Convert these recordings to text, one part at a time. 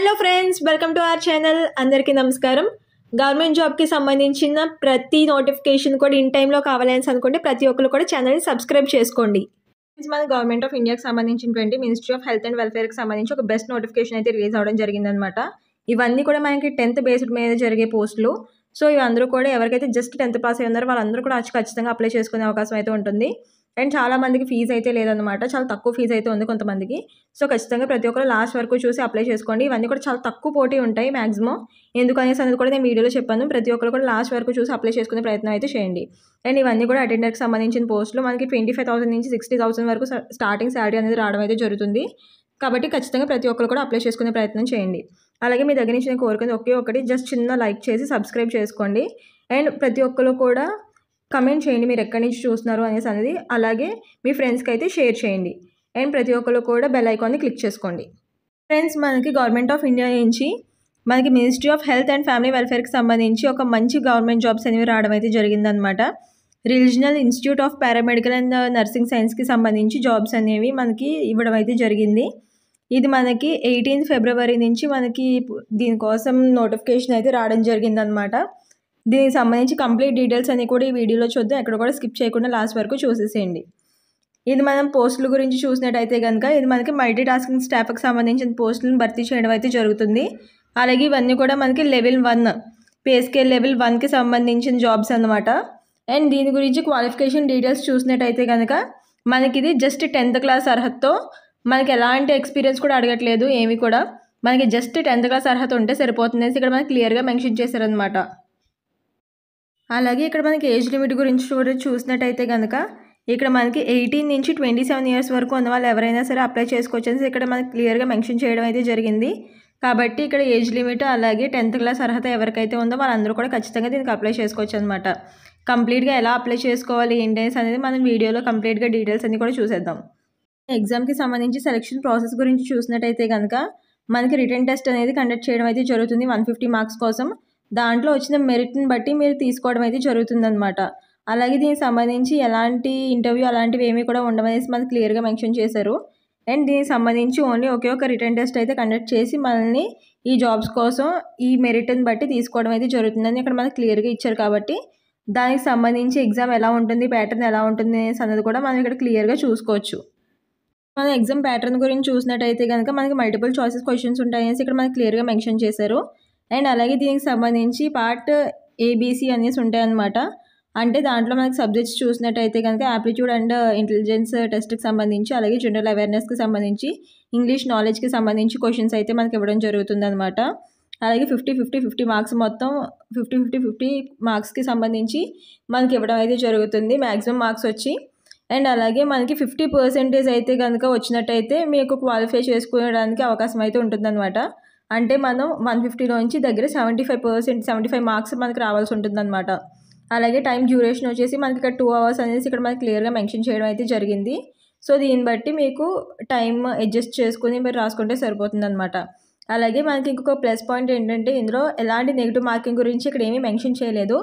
Hello friends, welcome to our channel. అందరికీ నమస్కారం. Government జాబ్కి సంబంధించిన ప్రతి నోటిఫికేషన్ కూడా ఇన్ టైంలో కావాలని అనుకుంటే ప్రతి ఒక్కరు కూడా ఛానల్ని సబ్స్క్రైబ్ చేసుకోండి. మన గవర్నమెంట్ ఆఫ్ ఇండియాకి సంబంధించినటువంటి మినిస్ట్రీ ఆఫ్ హెల్త్ అండ్ వెల్ఫేర్కి సంబంధించి ఒక బెస్ట్ నోటిఫికేషన్ అయితే రిలీజ్ అవ్వడం జరిగిందనమాట. ఇవన్నీ కూడా మనకి 10th బేస్డ్ మీద జరిగే పోస్టులు. సో ఇవి అందరూ కూడా ఎవరికైతే జస్ట్ 10th పాస్ అయి ఉన్నారో వాళ్ళందరూ కూడా ఖచ్చితంగా అప్లై చేసుకునే అవకాశం అయితే ఉంటుంది. అండ్ చాలా మందికి ఫీజు అయితే లేదనమాట, చాలా తక్కువ ఫీజు అయితే ఉంది కొంతమందికి. సో ఖచ్చితంగా ప్రతి ఒక్కరు లాస్ట్ వరకు చూసి అప్లై చేసుకోండి. ఇవన్నీ కూడా చాలా తక్కువ పోటీ ఉంటాయి మ్యాక్సిమం. ఎందుకనేసి అనేది కూడా నేను వీడియోలో చెప్పాను. ప్రతి ఒక్కరు కూడా లాస్ట్ వరకు చూసి అప్లై చేసుకునే ప్రయత్నం అయితే చేయండి. అండ్ ఇవన్నీ కూడా అటెండర్కి సంబంధించిన పోస్టులు మనకి 25,000 నుంచి 60,000 వరకు స్టార్టింగ్ శాలరీ అనేది రావడం అయితే జరుగుతుంది. కాబట్టి ఖచ్చితంగా ప్రతి ఒక్కరు కూడా అప్లై చేసుకునే ప్రయత్నం చేయండి. అలాగే మీ దగ్గర నుంచి నేను కోరుకునేది ఒకే ఒకటి, జస్ట్ చిన్న లైక్ చేసి సబ్స్క్రైబ్ చేసుకోండి. అండ్ ప్రతి ఒక్కరు కూడా కమెంట్ చేయండి మీరు ఎక్కడి నుంచి చూస్తున్నారు అనేసి అనేది. అలాగే మీ ఫ్రెండ్స్కి అయితే షేర్ చేయండి. అండ్ ప్రతి ఒక్కరు కూడా బెల్ ఐకాన్ని క్లిక్ చేసుకోండి. ఫ్రెండ్స్, మనకి గవర్నమెంట్ ఆఫ్ ఇండియా నుంచి మనకి ministry of health and family వెల్ఫేర్కి సంబంధించి ఒక మంచి గవర్నమెంట్ జాబ్స్ అనేవి రావడం అయితే జరిగిందనమాట. Regional institute of paramedical and nursing సైన్స్కి సంబంధించి జాబ్స్ అనేవి మనకి ఇవ్వడం అయితే జరిగింది. ఇది మనకి 18 ఫిబ్రవరి నుంచి మనకి దీనికోసం నోటిఫికేషన్ అయితే రావడం జరిగిందనమాట. దీనికి సంబంధించి కంప్లీట్ డీటెయిల్స్ అన్ని కూడా ఈ వీడియోలో చూద్దాం. ఎక్కడ కూడా స్కిప్ చేయకుండా లాస్ట్ వరకు చూసేసేయండి. ఇది మనం పోస్టుల గురించి చూసినట్టయితే కనుక ఇది మనకి మల్టీ టాస్కింగ్ స్టాఫ్కి సంబంధించిన పోస్టులను భర్తీ చేయడం అయితే జరుగుతుంది. అలాగే ఇవన్నీ కూడా మనకి లెవెల్ 1 పే స్కేల్ లెవెల్ 1కి సంబంధించిన జాబ్స్ అన్నమాట. అండ్ దీని గురించి క్వాలిఫికేషన్ డీటెయిల్స్ చూసినట్టయితే కనుక మనకి ఇది జస్ట్ 10th క్లాస్ అర్హతతో, మనకి ఎలాంటి ఎక్స్పీరియన్స్ కూడా అడగట్లేదు ఏమి కూడా, మనకి జస్ట్ 10th క్లాస్ అర్హత ఉంటే సరిపోతుంది అనేసి ఇక్కడ మనకి క్లియర్గా మెన్షన్ చేశారనమాట. అలాగే ఇక్కడ మనకి ఏజ్ లిమిట్ గురించి కూడా చూసినట్టయితే కనుక ఇక్కడ మనకి 18 నుంచి 27 ఇయర్స్ వరకు ఉన్న వాళ్ళు ఎవరైనా సరే అప్లై చేసుకోవచ్చు అనేసి ఇక్కడ మనకి క్లియర్గా మెన్షన్ చేయడం అయితే జరిగింది. కాబట్టి ఇక్కడ ఏజ్ లిమిట్ అలాగే 10th క్లాస్ అర్హత ఎవరికైతే ఉందో వాళ్ళందరూ కూడా ఖచ్చితంగా దీనికి అప్లై చేసుకోవచ్చు అనమాట. కంప్లీట్గా ఎలా అప్లై చేసుకోవాలి ఏంటి అనేది మనం వీడియోలో కంప్లీట్గా డీటెయిల్స్ అన్ని కూడా చూసేద్దాం. ఎగ్జామ్కి సంబంధించి సెలక్షన్ ప్రాసెస్ గురించి చూసినట్టయితే కనుక మనకి రిటన్ టెస్ట్ అనేది కండక్ట్ చేయడం అయితే జరుగుతుంది 150 మార్క్స్ కోసం. దాంట్లో వచ్చిన మెరిట్ని బట్టి మీరు తీసుకోవడం అయితే జరుగుతుందన్నమాట. అలాగే దీనికి సంబంధించి ఎలాంటి ఇంటర్వ్యూ అలాంటివి ఏమీ కూడా ఉండవనేసి మనకి క్లియర్గా మెన్షన్ చేశారు. అండ్ దీనికి సంబంధించి ఓన్లీ ఒకే ఒక రిటన్ టెస్ట్ అయితే కండక్ట్ చేసి మనల్ని ఈ జాబ్స్ కోసం ఈ మెరిట్ని బట్టి తీసుకోవడం అయితే జరుగుతుందని ఇక్కడ మనకి క్లియర్గా ఇచ్చారు. కాబట్టి దానికి సంబంధించి ఎగ్జామ్ ఎలా ఉంటుంది, ప్యాటర్న్ ఎలా ఉంటుంది అనేసి అన్నది కూడా మనం ఇక్కడ క్లియర్గా చూసుకోవచ్చు. మన ఎగ్జామ్ ప్యాటర్న్ గురించి చూసినట్టయితే కనుక మనకి మల్టిపుల్ చాయిసెస్ క్వశ్చన్స్ ఉంటాయనేసి ఇక్కడ మనకి క్లియర్గా మెన్షన్ చేశారు. అండ్ అలాగే దీనికి సంబంధించి పార్ట్ ABC అనేసి ఉంటాయన్నమాట. అంటే దాంట్లో మనకి సబ్జెక్ట్స్ చూసినట్టయితే కనుక యాప్టిట్యూడ్ అండ్ ఇంటెలిజెన్స్ టెస్ట్కి సంబంధించి, అలాగే జనరల్ అవేర్నెస్కి సంబంధించి, ఇంగ్లీష్ నాలెడ్జ్కి సంబంధించి క్వశ్చన్స్ అయితే మనకి ఇవ్వడం జరుగుతుంది అనమాట. అలాగే 50 మార్క్స్ మొత్తం 50 మార్క్స్కి సంబంధించి మనకి ఇవ్వడం అయితే జరుగుతుంది మ్యాక్సిమం మార్క్స్ వచ్చి. అండ్ అలాగే మనకి 50% అయితే కనుక వచ్చినట్టయితే మీకు క్వాలిఫై చేసుకోవడానికి అవకాశం అయితే ఉంటుందన్నమాట. అంటే మనం 150లోంచి దగ్గర 75 మార్క్స్ మనకి రావాల్సి ఉంటుందన్నమాట. అలాగే టైం డ్యూరేషన్ వచ్చేసి మనకి ఇక్కడ 2 అవర్స్ అనేసి ఇక్కడ మనకి క్లియర్గా మెన్షన్ చేయడం అయితే జరిగింది. సో దీన్ని బట్టి మీకు టైం అడ్జస్ట్ చేసుకుని మీరు రాసుకుంటే సరిపోతుందన్నమాట. అలాగే మనకి ఇంకొక ప్లస్ పాయింట్ ఏంటంటే ఇందులో ఎలాంటి నెగిటివ్ మార్కింగ్ గురించి ఇక్కడ ఏమీ మెన్షన్ చేయలేదు.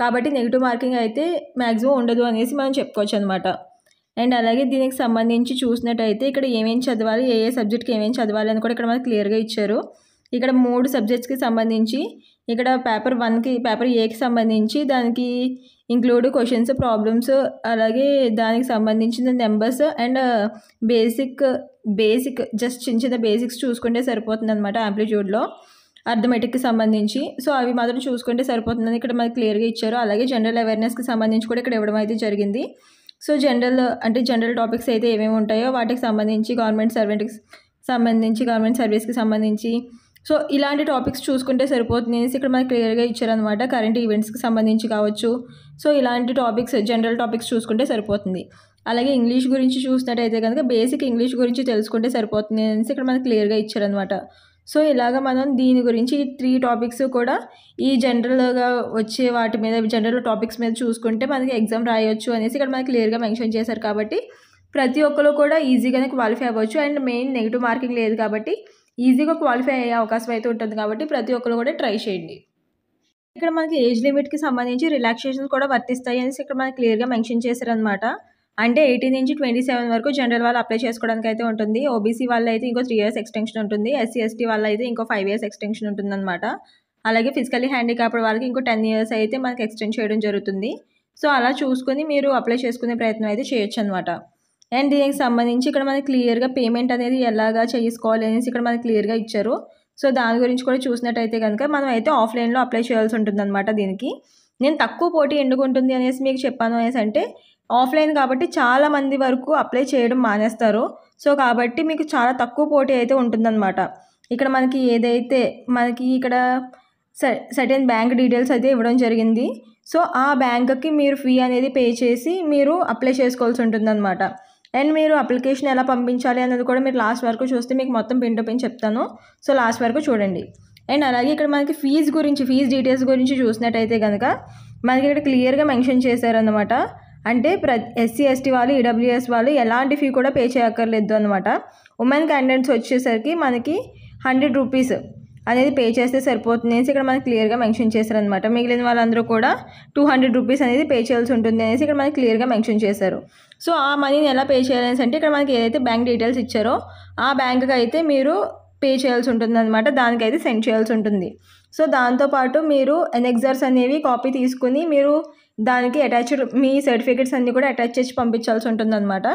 కాబట్టి నెగిటివ్ మార్కింగ్ అయితే మ్యాక్సిమం ఉండదు అనేసి మనం చెప్పుకోవచ్చు అనమాట. అండ్ అలాగే దీనికి సంబంధించి చూసినట్టయితే ఇక్కడ ఏమేమి చదవాలి, ఏ సబ్జెక్ట్కి ఏమేమి చదవాలి అని కూడా ఇక్కడ మనకి క్లియర్గా ఇచ్చారు. ఇక్కడ 3 సబ్జెక్ట్స్కి సంబంధించి ఇక్కడ పేపర్ ఏకి సంబంధించి దానికి ఇంక్లూడ్ క్వశ్చన్స్, ప్రాబ్లమ్స్, అలాగే దానికి సంబంధించిన నెంబర్స్ అండ్ బేసిక్ జస్ట్ చిన్న బేసిక్స్ చూసుకుంటే సరిపోతుంది అనమాట. యాప్టిట్యూడ్లో అర్థమెటిక్కి సంబంధించి సో అవి మాత్రం చూసుకుంటే సరిపోతుందని ఇక్కడ మనకి క్లియర్గా ఇచ్చారు. అలాగే జనరల్ అవేర్నెస్కి సంబంధించి కూడా ఇక్కడ ఇవ్వడం అయితే జరిగింది. సో జనరల్ టాపిక్స్ అయితే ఏమేమి ఉంటాయో వాటికి సంబంధించి గవర్నమెంట్ సర్వీస్కి సంబంధించి సో ఇలాంటి టాపిక్స్ చూసుకుంటే సరిపోతుంది అనేసి ఇక్కడ మనకి క్లియర్గా ఇచ్చారనమాట. కరెంట్ ఈవెంట్స్కి సంబంధించి కావచ్చు. సో ఇలాంటి టాపిక్స్ జనరల్ టాపిక్స్ చూసుకుంటే సరిపోతుంది. అలాగే ఇంగ్లీష్ గురించి చూసినట్టయితే కనుక బేసిక్ ఇంగ్లీష్ గురించి తెలుసుకుంటే సరిపోతుంది అనేసి ఇక్కడ మనకి క్లియర్గా ఇచ్చారనమాట. సో ఇలాగ మనం దీని గురించి 3 టాపిక్స్ కూడా ఈ జనరల్గా వచ్చే వాటి మీద జనరల్ టాపిక్స్ మీద చూసుకుంటే మనకి ఎగ్జామ్ రాయొచ్చు అనేసి ఇక్కడ మనకి క్లియర్గా మెన్షన్ చేశారు. కాబట్టి ప్రతి ఒక్కరు కూడా ఈజీగానే క్వాలిఫై అవ్వచ్చు. అండ్ మెయిన్ నెగిటివ్ మార్కింగ్ లేదు కాబట్టి ఈజీగా క్వాలిఫై అయ్యే అవకాశం అయితే ఉంటుంది. కాబట్టి ప్రతి ఒక్కరు కూడా ట్రై చేయండి. ఇక్కడ మనకి ఏజ్ లిమిట్కి సంబంధించి రిలాక్సేషన్స్ కూడా వర్తిస్తాయి అనేసి ఇక్కడ మనకి క్లియర్గా మెన్షన్ చేశారనమాట. అంటే 18 నుంచి 27 వరకు జనరల్ వాళ్ళు అప్లై చేసుకోవడానికి అయితే ఉంటుంది. ఓబీసీ వాళ్ళు అయితే ఇంకో 3 ఇయర్స్ ఎక్స్టెన్షన్ ఉంటుంది. ఎస్సీ ఎస్టీ వాళ్ళు అయితే ఇంకో 5 ఇయర్స్ ఎక్స్టెన్షన్ ఉంటుందన్నమాట. అలాగే ఫిజికల్లీ హ్యాండిక్యాప్డ్ వాళ్ళకి ఇంకో 10 ఇయర్స్ అయితే మనకి ఎక్స్టెండ్ చేయడం జరుగుతుంది. సో అలా చూసుకొని మీరు అప్లై చేసుకునే ప్రయత్నం అయితే చేయొచ్చు అనమాట. అండ్ దీనికి సంబంధించి ఇక్కడ మనకి క్లియర్గా పేమెంట్ అనేది ఎలాగా చేసుకోవాలి అనేసి ఇక్కడ మనకి క్లియర్గా ఇచ్చారు. సో దాని గురించి కూడా చూసినట్టయితే కనుక మనం అయితే ఆఫ్లైన్లో అప్లై చేయాల్సి ఉంటుంది అనమాట. దీనికి నేను తక్కువ పోటీ ఎందుకు ఉంటుంది అనేసి మీకు చెప్పాను అనేసి అంటే ఆఫ్లైన్ కాబట్టి చాలా మంది వరకు అప్లై చేయడం మానేస్తారు. సో కాబట్టి మీకు చాలా తక్కువ పోటీ అయితే ఉంటుందన్నమాట. ఇక్కడ మనకి ఏదైతే మనకి ఇక్కడ సర్టెన్ బ్యాంక్ డీటెయిల్స్ అయితే ఇవ్వడం జరిగింది. సో ఆ బ్యాంక్కి మీరు ఫీ అనేది పే చేసి మీరు అప్లై చేసుకోవాల్సి ఉంటుందన్నమాట. అండ్ మీరు అప్లికేషన్ ఎలా పంపించాలి అనేది కూడా మీరు లాస్ట్ వరకు చూస్తే మీకు మొత్తం పిన్ టు పిన్ చెప్తాను. సో లాస్ట్ వరకు చూడండి. అండ్ అలాగే ఇక్కడ మనకి ఫీజు డీటెయిల్స్ గురించి చూసినట్టయితే కనుక మనకి ఇక్కడ క్లియర్గా మెన్షన్ చేశారనమాట. అంటే ఎస్సీ ఎస్టీ వాళ్ళు ఈడబ్ల్యూఎస్ వాళ్ళు ఎలాంటి ఫీ కూడా పే చేయక్కర్లేదు అనమాట. ఉమెన్ క్యాండిడేట్స్ వచ్చేసరికి మనకి 100 రూపీస్ అనేది పే చేస్తే సరిపోతుంది అనేసి ఇక్కడ మనకి క్లియర్గా మెన్షన్ చేశారనమాట. మిగిలిన వాళ్ళందరూ కూడా 200 రూపీస్ అనేది పే చేయాల్సి ఉంటుంది అనేసి ఇక్కడ మనకి క్లియర్గా మెన్షన్ చేశారు. సో ఆ మనీని ఎలా పే చేయాలనేసి అంటే ఇక్కడ మనకి ఏదైతే బ్యాంక్ డీటెయిల్స్ ఇచ్చారో ఆ బ్యాంక్కి అయితే మీరు పే చేయాల్సి ఉంటుంది అనమాట. దానికైతే సెండ్ చేయాల్సి ఉంటుంది. సో దాంతోపాటు మీరు ఎనెక్సర్స్ అనేవి కాపీ తీసుకుని మీరు దానికి అటాచ్డ్ మీ సర్టిఫికేట్స్ అన్నీ కూడా అటాచ్ చేసి పంపించాల్సి ఉంటుంది అనమాట.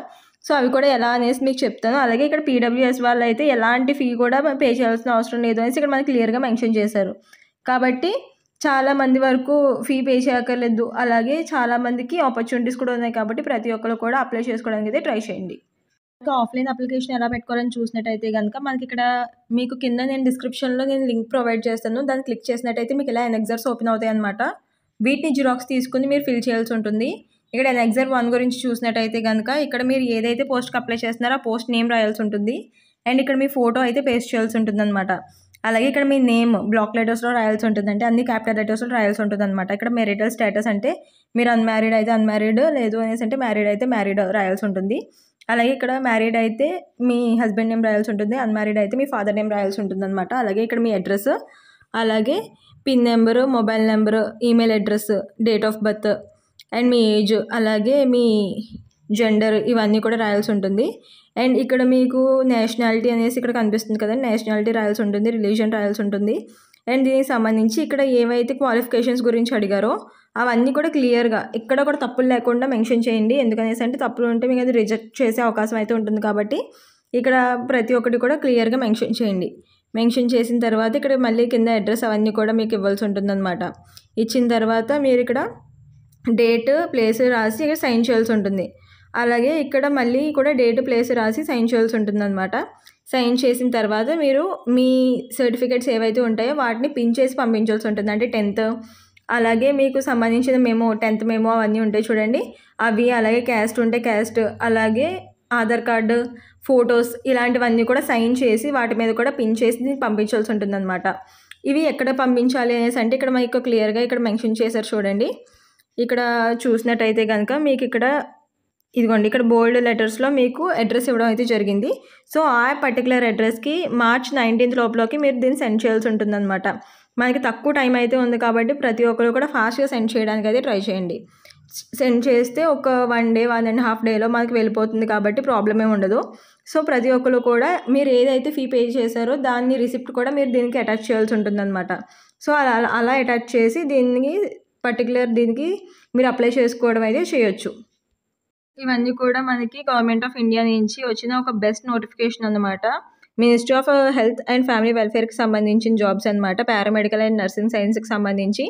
సో అవి కూడా ఎలా అనేసి మీకు చెప్తాను. అలాగే ఇక్కడ పీడబ్ల్యూఎస్ వాళ్ళు అయితే ఎలాంటి ఫీ కూడా పే చేయాల్సిన అవసరం లేదు అనేసి ఇక్కడ మనకి క్లియర్గా మెన్షన్ చేశారు. కాబట్టి చాలామంది వరకు ఫీ పే చేయక్కర్లేదు. అలాగే చాలామందికి ఆపర్చునిటీస్ కూడా ఉన్నాయి. కాబట్టి ప్రతి ఒక్కరు కూడా అప్లై చేసుకోవడానికి అయితే ట్రై చేయండి. ఇంకా ఆఫ్లైన్ అప్లికేషన్ ఎలా పెట్టుకోవాలని చూసినట్టయితే కనుక మనకి ఇక్కడ మీకు కింద నేను డిస్క్రిప్షన్లో లింక్ ప్రొవైడ్ చేస్తాను. దాన్ని క్లిక్ చేసినట్టయితే మీకు ఇలా ఎనెక్సర్స్ ఓపెన్ అవుతాయి అనమాట. వీటిని జిరాక్స్ తీసుకుని మీరు ఫిల్ చేయాల్సి ఉంటుంది. ఇక్కడ ఎనెక్సర్ 1 గురించి చూసినట్టయితే కనుక ఇక్కడ మీరు ఏదైతే పోస్ట్కి అప్లై చేస్తున్నారో ఆ పోస్ట్ నేమ్ రాయాల్సి ఉంటుంది. అండ్ ఇక్కడ మీ ఫోటో అయితే పేస్ట్ చేయాల్సి ఉంటుంది అనమాట. అలాగే ఇక్కడ మీ నేమ్ బ్లాక్ లెటర్స్లో రాయాల్సి ఉంటుంది. అంటే అన్ని క్యాపిటల్ లెటర్స్లో రాయాల్సి ఉంటుంది అనమాట. ఇక్కడ మెరిటల్ స్టేటస్ అంటే మీరు అన్మ్యారీడ్ అయితే అన్మ్యారీడ్, లేదు అనేసి అంటే మ్యారీడ్ అయితే మ్యారీడ్ రాయాల్సి ఉంటుంది. అలాగే ఇక్కడ మ్యారీడ్ అయితే మీ హస్బెండ్ నేమ్ రాయాల్సి ఉంటుంది. అన్మ్యారీడ్ అయితే మీ ఫాదర్ నేమ్ రాయాల్సి ఉంటుంది అనమాట. అలాగే ఇక్కడ మీ అడ్రస్, అలాగే pin number, mobile number, email address, date of birth and me age, అలాగే మీ జెండర్ ఇవన్నీ కూడా రాయాల్సి ఉంటుంది. అండ్ ఇక్కడ మీకు నేషనాలిటీ అనేసి ఇక్కడ కనిపిస్తుంది కదండి, నేషనాలిటీ రాయాల్సి ఉంటుంది, రిలీజన్ రాయాల్సి ఉంటుంది. అండ్ దీనికి సంబంధించి ఇక్కడ ఏవైతే క్వాలిఫికేషన్స్ గురించి అడిగారో అవన్నీ కూడా క్లియర్గా ఇక్కడ కూడా తప్పులు లేకుండా మెన్షన్ చేయండి. ఎందుకనేసి అంటే తప్పులు ఉంటే మీకు అది రిజెక్ట్ చేసే అవకాశం అయితే ఉంటుంది. కాబట్టి ఇక్కడ ప్రతి ఒక్కటి కూడా క్లియర్గా మెన్షన్ చేయండి. మెన్షన్ చేసిన తర్వాత ఇక్కడ మళ్ళీ కింద అడ్రస్ అవన్నీ కూడా మీకు ఇవ్వాల్సి ఉంటుందన్నమాట. ఇచ్చిన తర్వాత మీరు ఇక్కడ డేట్ ప్లేస్ రాసి ఇక్కడ సైన్ చేయాల్సి ఉంటుంది. అలాగే ఇక్కడ మళ్ళీ కూడా డేట్ ప్లేస్ రాసి సైన్ చేయాల్సి ఉంటుందన్నమాట. సైన్ చేసిన తర్వాత మీరు మీ సర్టిఫికేట్స్ ఏవైతే ఉంటాయో వాటిని పిన్ చేసి పంపించాల్సి ఉంటుంది. అంటే 10th, అలాగే మీకు సంబంధించిన మెమో 10th మెమో అవన్నీ ఉంటాయి చూడండి అవి, అలాగే క్యాస్ట్ ఉంటే క్యాస్ట్, అలాగే ఆధార్ కార్డు, ఫొటోస్ ఇలాంటివన్నీ కూడా సైన్ చేసి వాటి మీద కూడా పిన్ చేసి పంపించాల్సి ఉంటుందన్నమాట. ఇవి ఎక్కడ పంపించాలి అనేసి అంటే ఇక్కడ మీకు క్లియర్గా ఇక్కడ మెన్షన్ చేశారు చూడండి. ఇక్కడ చూసినట్టయితే కనుక మీకు ఇక్కడ ఇదిగోండి ఇక్కడ బోల్డ్ లెటర్స్లో మీకు అడ్రస్ ఇవ్వడం అయితే జరిగింది. సో ఆ పర్టికులర్ అడ్రస్కి March 19th లోపలికి మీరు దీన్ని సెండ్ చేయాల్సి ఉంటుందన్నమాట. మనకి తక్కువ టైం అయితే ఉంది కాబట్టి ప్రతి ఒక్కరు కూడా ఫాస్ట్గా సెండ్ చేయడానికి అయితే ట్రై చేయండి. సెండ్ చేస్తే ఒక 1 day 1.5 days మనకి వెళ్ళిపోతుంది కాబట్టి ప్రాబ్లం ఏమి ఉండదు. సో ప్రతి ఒక్కరు కూడా మీరు ఏదైతే ఫీ పే చేశారో దాన్ని రిసిప్ట్ కూడా మీరు దీనికి అటాచ్ చేయాల్సి ఉంటుందన్నమాట. సో అలా అటాచ్ చేసి దీనికి మీరు అప్లై చేసుకోవడం అయితే చేయొచ్చు. ఇవన్నీ కూడా మనకి గవర్నమెంట్ ఆఫ్ ఇండియా నుంచి వచ్చిన ఒక బెస్ట్ నోటిఫికేషన్ అన్నమాట. Ministry of health and family వెల్ఫేర్కి సంబంధించిన జాబ్స్ అనమాట. పారామెడికల్ అండ్ నర్సింగ్ సైన్స్కి సంబంధించి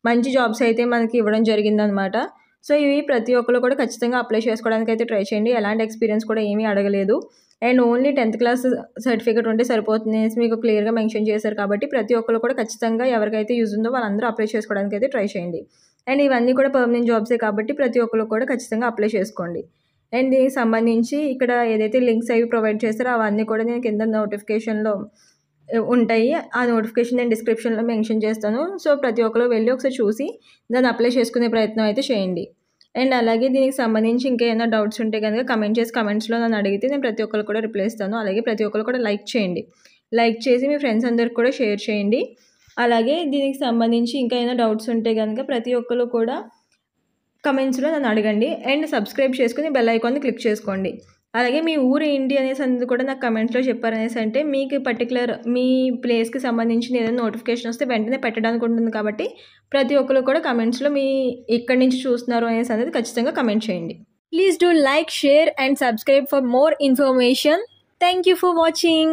మంచి జాబ్స్ అయితే మనకి ఇవ్వడం జరిగిందనమాట. సో ఇవి ప్రతి ఒక్కరు కూడా ఖచ్చితంగా అప్లై చేసుకోవడానికి అయితే ట్రై చేయండి. ఎలాంటి ఎక్స్పీరియన్స్ కూడా ఏమీ అడగలేదు. And only 10th class certificate ఉంటే సరిపోతుంది అనేసి మీకు క్లియర్గా మెన్షన్ చేశారు. కాబట్టి ప్రతి ఒక్కరు కూడా ఖచ్చితంగా ఎవరికైతే యూజ్ ఉందో వాళ్ళందరూ అప్లై చేసుకోవడానికి అయితే ట్రై చేయండి. అండ్ ఇవన్నీ కూడా పర్మనెంట్ జాబ్సే కాబట్టి ప్రతి ఒక్కరు కూడా ఖచ్చితంగా అప్లై చేసుకోండి. అండ్ దీనికి సంబంధించి ఇక్కడ ఏదైతే లింక్స్ అవి ప్రొవైడ్ చేస్తారో అవన్నీ కూడా నేను కింద నోటిఫికేషన్లో ఉంటాయి. ఆ నోటిఫికేషన్ నేను డిస్క్రిప్షన్లో మెన్షన్ చేస్తాను. సో ప్రతి ఒక్కరు వెళ్ళి ఒకసారి చూసి దాన్ని అప్లై చేసుకునే ప్రయత్నం అయితే చేయండి. అండ్ అలాగే దీనికి సంబంధించి ఇంకేమైనా డౌట్స్ ఉంటే కనుక కమెంట్స్లో నన్ను అడిగితే నేను ప్రతి ఒక్కరు కూడా రిప్లై ఇస్తాను. అలాగే ప్రతి ఒక్కరు కూడా లైక్ చేయండి. లైక్ చేసి మీ ఫ్రెండ్స్ అందరికి కూడా షేర్ చేయండి. అలాగే దీనికి సంబంధించి ఇంకా ఏమైనా డౌట్స్ ఉంటే కనుక ప్రతి ఒక్కరు కూడా కమెంట్స్లో నన్ను అడగండి. అండ్ సబ్స్క్రైబ్ చేసుకుని బెల్ ఐకాన్ని క్లిక్ చేసుకోండి. అలాగే మీ ఊరు ఏంటి అనేసి అనేది కూడా నాకు కమెంట్స్లో చెప్పారనేసి అంటే మీకు పర్టికులర్ మీ ప్లేస్కి సంబంధించిన ఏదైనా నోటిఫికేషన్ వస్తే వెంటనే పెట్టడానికి ఉంటుంది. కాబట్టి ప్రతి ఒక్కరు కూడా కమెంట్స్లో మీ ఎక్కడి నుంచి చూస్తున్నారు అనేసి అనేది ఖచ్చితంగా కమెంట్ చేయండి. Please do like, share and subscribe for more information. Thank you for watching.